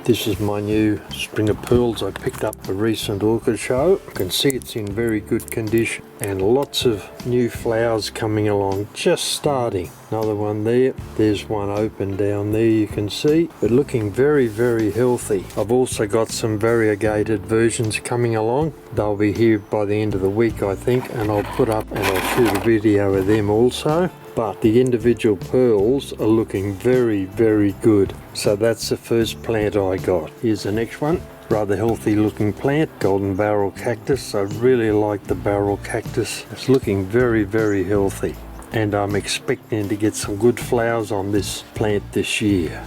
This is my new string of pearls I picked up at a recent orchid show. You can see it's in very good condition and lots of new flowers coming along, just starting. Another one there, there's one open down there you can see, but looking very, very healthy. I've also got some variegated versions coming along. They'll be here by the end of the week I think, and I'll put up and I'll shoot a video of them also. But the individual pearls are looking very, very good. So that's the first plant I got. Here's the next one. Rather healthy looking plant, golden barrel cactus. I really like the barrel cactus. It's looking very, very healthy. And I'm expecting to get some good flowers on this plant this year.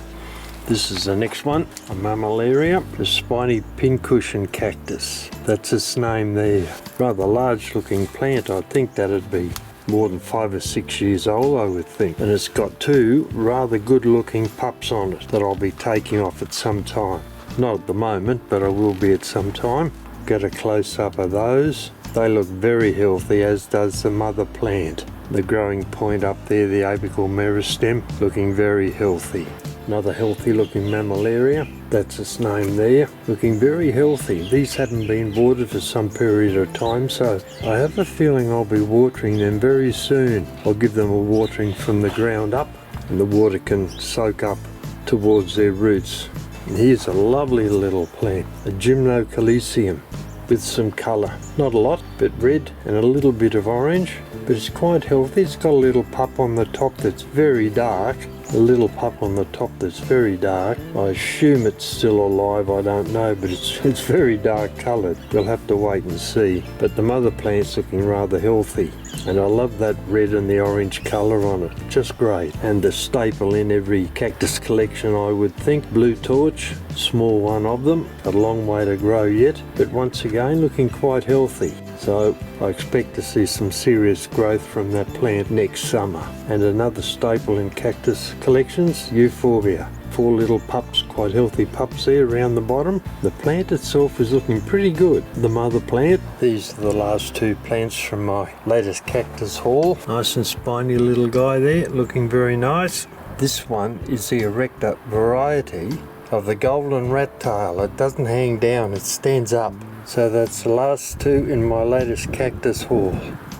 This is the next one, a Mammillaria, the spiny pincushion cactus. That's its name there. Rather large looking plant. I think that'd be more than 5 or 6 years old, I would think. And it's got two rather good looking pups on it that I'll be taking off at some time. Not at the moment, but I will be at some time. Get a close up of those. They look very healthy, as does the mother plant. The growing point up there, the apical meristem, looking very healthy. Another healthy looking Mammillaria, that's its name there, looking very healthy. These haven't been watered for some period of time, so I have a feeling I'll be watering them very soon. I'll give them a watering from the ground up and the water can soak up towards their roots. And here's a lovely little plant, a Gymnocalycium with some colour. Not a lot, but red and a little bit of orange, but it's quite healthy. It's got a little pup on the top that's very dark. A little pup on the top that's very dark. I assume it's still alive, I don't know, but it's very dark coloured. You'll have to wait and see. But the mother plant's looking rather healthy. And I love that red and the orange colour on it, just great. And the staple in every cactus collection, I would think, blue torch, small one of them, a long way to grow yet, but once again looking quite healthy. So I expect to see some serious growth from that plant next summer. And another staple in cactus collections, Euphorbia. 4 little pups, quite healthy pups there around the bottom. The plant itself is looking pretty good. The mother plant, these are the last 2 plants from my latest cactus haul. Nice and spiny little guy there, looking very nice. This one is the erecta variety of the golden rat tail. It doesn't hang down, it stands up. So that's the last 2 in my latest cactus haul.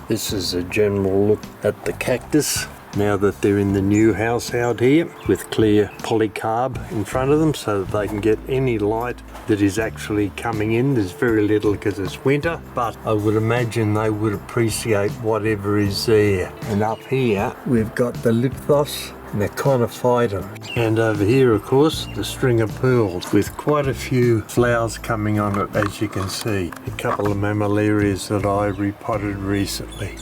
This is a general look at the cactus now that they're in the new house out here with clear polycarb in front of them so that they can get any light that is actually coming in. There's very little because it's winter, but I would imagine they would appreciate whatever is there. And up here we've got the lipthos and the conophytum. And over here, of course, the string of pearls with quite a few flowers coming on it, as you can see. A couple of Mammillarias that I repotted recently.